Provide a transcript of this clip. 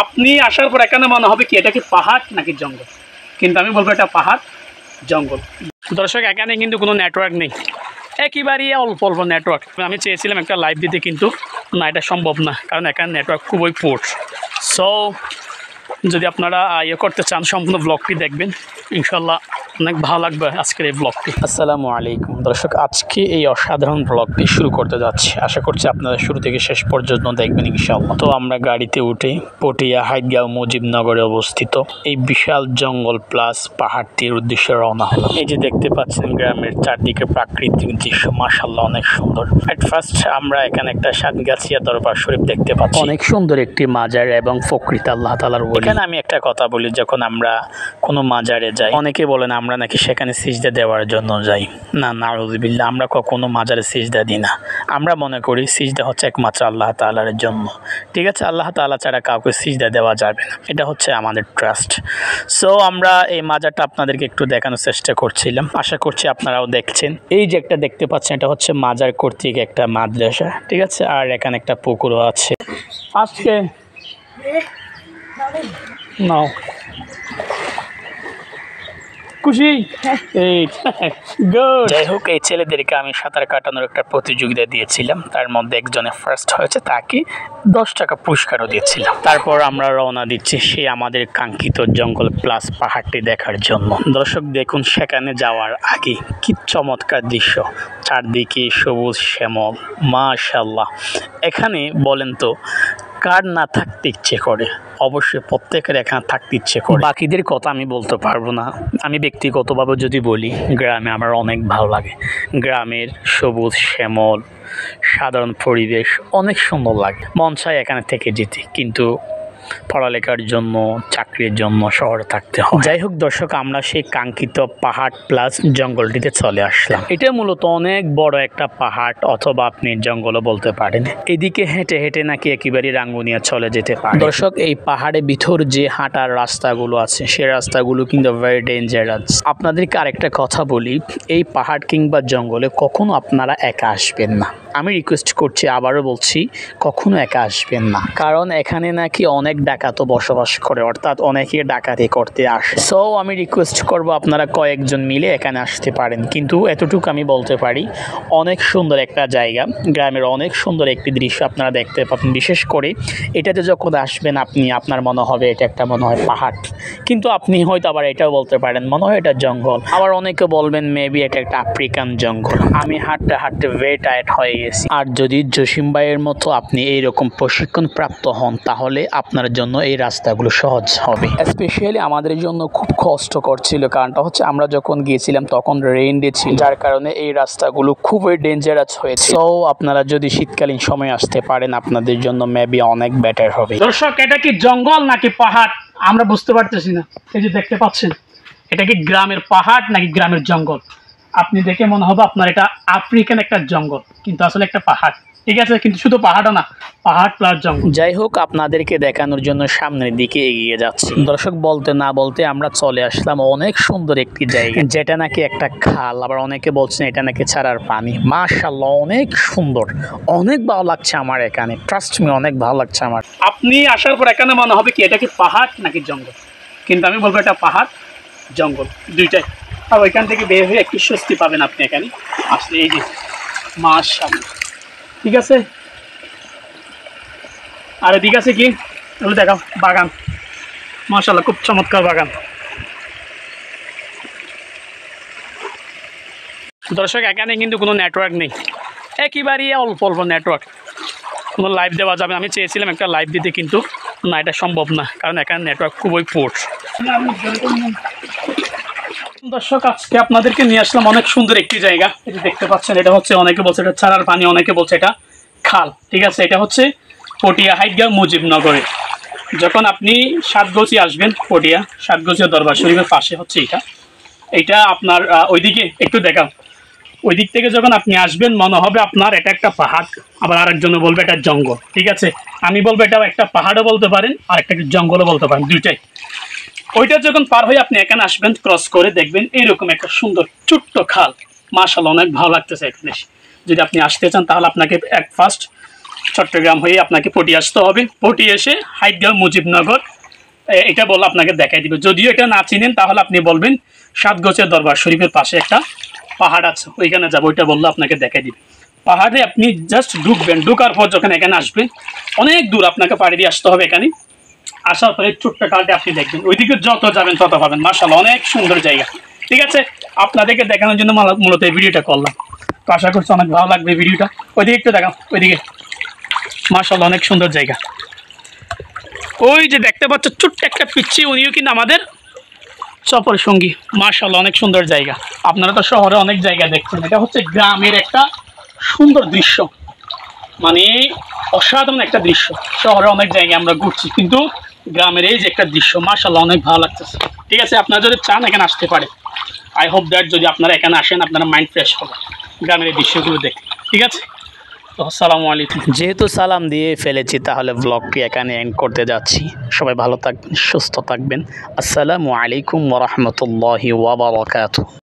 আপনি আসার পর এখানে মনে হবে কি এটা কি পাহাড় নাকি জঙ্গল, কিন্তু আমি বলবো এটা পাহাড় জঙ্গল। দর্শক এখানে কিন্তু কোনো নেটওয়ার্ক নেই, একেবারেই অল্প অল্প নেটওয়ার্ক। আমি চেয়েছিলাম একটা লাইভ দিতে, কিন্তু না, এটা সম্ভব না, কারণ এখানে নেটওয়ার্ক খুবই পুর। সো যদি আপনারা করতে চান সম্পূর্ণ ব্লগটি দেখবেন, ইনশাল্লাহ অনেক ভালো লাগবে আজকের এই ব্লগটি। আসসালামু আলাইকুম দর্শক, আজকে এই অসাধারণ ব্লগটি শুরু করতে যাচ্ছি। আশা করছি আপনারা শুরু থেকে শেষ পর্যন্ত দেখবেন ইনশাল্লাহ। তো আমরা গাড়িতে উঠে পটিয়া হাইদগাঁও মুজিবনগরে অবস্থিত এই বিশাল জঙ্গল প্লাস পাহাড়টির উদ্দেশ্যে রওনা হলাম। এই যে দেখতে পাচ্ছেন গ্রামের চারদিকে প্রাকৃতিক দৃশ্য, মাশাআল্লাহ অনেক সুন্দর। এট ফার্স্ট আমরা এখানে একটা সাতগাছিয়া দরবার শরীফ দেখতে পাচ্ছি, অনেক সুন্দর একটি মাজার এবং ফকরিত আল্লাহ তাআলার ওলি। এখানে আমি একটা কথা বলি, যখন আমরা কোনো মাজারে যাই, অনেকে বলেন আমরা নাকি সেখানে সিজদা দেওয়ার জন্য যাই। না, নাউযুবিল্লাহ, আমরা কখনো মাজারে সিজদা দিই না। আমরা মনে করি সিজদা হচ্ছে একমাত্র আল্লাহ তাআলার জন্য। ঠিক আছে, আল্লাহ তাআলা ছাড়া কাউকে সিজদা দেওয়া যাবে না, এটা হচ্ছে আমাদের ট্রাস্ট। সো আমরা এই মাজারটা আপনাদেরকে একটু দেখানোর চেষ্টা করছিলাম, আশা করছি আপনারাও দেখছেন। এই যে একটা দেখতে পাচ্ছেন, এটা হচ্ছে মাজার কর্তৃক একটা মাদ্রাসা, ঠিক আছে, আর এখানে একটা পুকুরও আছে। আজকে নাও খুশি এই গুড। যাই হোক, এই ছেলেদেরকে আমি সাঁতার কাটানোর একটা প্রতিযোগিতা দিয়েছিলাম, তার মধ্যে একজনে ফার্স্ট হয়েছে, তাকে 10 টাকা পুরস্কারও দিয়েছিলাম। তারপর আমরা রওনা দিচ্ছি সেই আমাদের কাঙ্ক্ষিত জঙ্গল প্লাস পাহাড়টি দেখার জন্য। দর্শক দেখুন, সেখানে যাওয়ার আগে কি চমৎকার দৃশ্য, চারদিকে সবুজ শ্যামল, মাশাআল্লাহ। এখানে বলেন তো কার না থাকতে ইচ্ছে করে? অবশ্যই প্রত্যেকের এখানে থাকতে ইচ্ছে করে। বাকিদের কথা আমি বলতে পারবো না। আমি ব্যক্তিগতভাবে যদি বলি, গ্রামে আমার অনেক ভালো লাগে। গ্রামের সবুজ শ্যামল সাধারণ পরিবেশ অনেক সুন্দর লাগে, মন চায় এখানে থেকে যেতে, কিন্তু পড়ালেখার জন্য চাকরির জন্য শহরে থাকতে হয়। যাই হোক দর্শক, আমরা সেই কাঙ্ক্ষিত পাহাড় প্লাস জঙ্গলটিতে চলে আসলাম। এটা মূলত অনেক বড় একটা পাহাড়, অথবা আপনি জঙ্গলও বলতে পারেন। এদিকে হেঁটে হেঁটে নাকি একেবারে রাঙ্গুনিয়া চলে যেতে পারে। দর্শক, এই পাহাড়ের ভিতর যে হাঁটার রাস্তাগুলো আছে, সেই রাস্তাগুলো কিন্তু ভেরি ডেঞ্জারাস। আপনাদেরকে আরেকটা কথা বলি, এই পাহাড় কিংবা জঙ্গলে কখনো আপনারা একা আসবেন না। আমি রিকোয়েস্ট করছি, আবারও বলছি, কখনো একা আসবেন না, কারণ এখানে নাকি অনেক ডাকাতও বসবাস করে, অর্থাৎ অনেকে ডাকাতি করতে আসে। সো আমি রিকোয়েস্ট করব আপনারা কয়েকজন মিলে এখানে আসতে পারেন, কিন্তু এতটুকু আমি বলতে পারি, অনেক সুন্দর একটা জায়গা, গ্রামের অনেক সুন্দর একটি দৃশ্য আপনারা দেখতে পাবেন। বিশেষ করে এটাতে যখন আসবেন আপনার মনে হবে এটা একটা মনে হয় পাহাড়, কিন্তু আপনি হয়তো আবার এটাও বলতে পারেন মনে হয় এটা জঙ্গল। আবার অনেকে বলবেন মেবি এটা একটা আফ্রিকান জঙ্গল। আমি হাঁটতে হাঁটতে ভেরি টায়ার্ড হয়ে গেছি। আর যদি জসিম ভাইয়ের মতো আপনি এইরকম প্রশিক্ষণ প্রাপ্ত হন, তাহলে আপনার জন্য এই রাস্তাগুলো সহজ হবে। স্পেশালি আমাদের জন্য খুব কষ্টকর ছিল, কারণটা হচ্ছে আমরা যখন গিয়েছিলাম তখন রেইন ডে ছিল, যার কারণে এই রাস্তাগুলো খুবই ডেঞ্জারাস হয়েছে। সো আপনারা যদি শীতকালীন সময় আসতে পারেন, আপনাদের জন্য মেবি অনেক বেটার হবে। দর্শক, এটা কি জঙ্গল নাকি পাহাড় আমরা বুঝতে পারতেছি না। এই যে দেখতে পাচ্ছেন, এটা কি গ্রামের পাহাড় নাকি গ্রামের জঙ্গল? আপনি দেখে মনে হবে আপনার এটা আফ্রিকান একটা জঙ্গল, কিন্তু আসলে একটা পাহাড়। ঠিক আছে, কিন্তু শুধু পাহাড়ও না, পাহাড় প্লাস জঙ্গল। যাই হোক, আপনাদেরকে দেখানোর জন্য সামনের দিকে এগিয়ে যাচ্ছি। দর্শক, বলতে না বলতে আমরা চলে আসলাম অনেক সুন্দর একটি জায়গা, যেটা নাকি একটা খাল, আবার অনেকে বলছেন এটা নাকি ছাড়ার পানি। মাশাআল্লাহ, অনেক সুন্দর, অনেক ভালো লাগছে আমার এখানে, ট্রাস্ট মি, অনেক ভালো লাগছে আমার। আপনি আসার পর এখানে মনে হবে কি এটা কি পাহাড় নাকি জঙ্গল, কিন্তু আমি বলবো এটা পাহাড় জঙ্গল দুইটাই। আর ওইখান থেকে বের হয়ে একটু স্বস্তি পাবেন আপনি এখানে আসলে। এই যে মাশাআল্লাহ, ঠিক আছে। আর এদিকে আছে কি এগুলো দেখাও, বাগান, মাশাআল্লাহ খুব চমৎকার বাগান। দর্শক, এখানে কিন্তু কোনো নেটওয়ার্ক নেই, একেবারেই অল্প অল্প নেটওয়ার্ক, কোনো লাইভ দেওয়া যাবে। আমি চেয়েছিলাম একটা লাইভ দিতে, কিন্তু না, এটা সম্ভব না, কারণ এখানে নেটওয়ার্ক খুবই পুর। দর্শক, আজকে আপনাদেরকে নিয়ে আসলাম অনেক সুন্দর একটি জায়গা। এটা দেখতে পাচ্ছেন, এটা হচ্ছে অনেকে বলছে এটা ছাড়ার পানি, অনেকে বলছে এটা খাল। ঠিক আছে, এটা হচ্ছে পটিয়া হাইদগাঁও মুজিবনগরে। যখন আপনি সাতগাছিয়া আসবেন, পটিয়া সাতগাছিয়া দরবার শরীফের পাশে হচ্ছে এটা আপনার ওইদিকে একটু দেখাও। ওই দিক থেকে যখন আপনি আসবেন মনে হবে আপনার এটা একটা পাহাড়, আবার আরেকজনে বলবে এটা জঙ্গল। ঠিক আছে, আমি বলবো এটা একটা পাহাড়ও বলতে পারেন, আর একটা জঙ্গলও বলতে পারেন, দুইটাই। ওইটা যখন পার হয়ে আপনি এখানে আসবেন, ক্রস করে দেখবেন এইরকম একটা সুন্দর ছোট্ট খাল। মাশাআল্লাহ, অনেক ভালো লাগতেছে এখানে। যদি আপনি আসতে চান তাহলে আপনাকে ফার্স্ট চট্টগ্রাম হয়ে আপনাকে পটি আসতে হবে। পটি এসে হাইটগাঁও মুজিবনগর এটা বললে আপনাকে দেখাই দিবে। যদিও এটা না চিনেন তাহলে আপনি বলবেন সাতগছের দরবার শরীফের পাশে একটা পাহাড় আছে, ওইখানে যাবো, ওইটা বললে আপনাকে দেখাই দিবে। পাহাড়ে আপনি জাস্ট ঢুকবেন, ঢুকার পর যখন এখানে আসবেন অনেক দূর আপনাকে পাড়ি দিয়ে আসতে হবে। এখানে আসার পরে ছোট্ট কালটা আপনি দেখবেন, ওইদিকে যত যাবেন তত পাবেন। মাশাআল্লাহ অনেক সুন্দর জায়গা। ঠিক আছে, আপনাদেরকে দেখানোর জন্য মূলত এই ভিডিওটা করলাম। তো আশা করছি অনেক ভালো লাগবে ভিডিওটা। ওইদিকে একটু দেখাও, ওইদিকে মাশাআল্লাহ অনেক সুন্দর জায়গা। ওই যে দেখতে পাচ্ছ ছোট্ট একটা পিচ্ছি, উনিও কিন্তু আমাদের সফর সঙ্গী। মাশাআল্লাহ অনেক সুন্দর জায়গা। আপনারা তো শহরে অনেক জায়গা দেখছেন, এটা হচ্ছে গ্রামের একটা সুন্দর দৃশ্য, মানে অসাধারণ একটা দৃশ্য। শহরে অনেক জায়গায় আমরা ঘুরছি, কিন্তু গ্রামের এই যে একটা দৃশ্য মাশাআল্লাহ অনেক ভালো লাগতেছে। ঠিক আছে, আপনারা যদি চান এখানে আসতে পারে। আই হোপ দ্যাট যদি আপনারা এখানে আসেন আপনারা মাইন্ড ফ্রেশ হবে গ্রামের এই দৃশ্যগুলো দেখে। ঠিক আছে, তো আসসালামু আলাইকুম। যেহেতু সালাম দিয়ে ফেলেছি তাহলে ব্লগটি এখানে এন্ড করতে যাচ্ছি। সবাই ভালো থাকবেন, সুস্থ থাকবেন। আসসালামু আলাইকুম ওয়া রাহমাতুল্লাহি ওয়া বারাকাতুহু।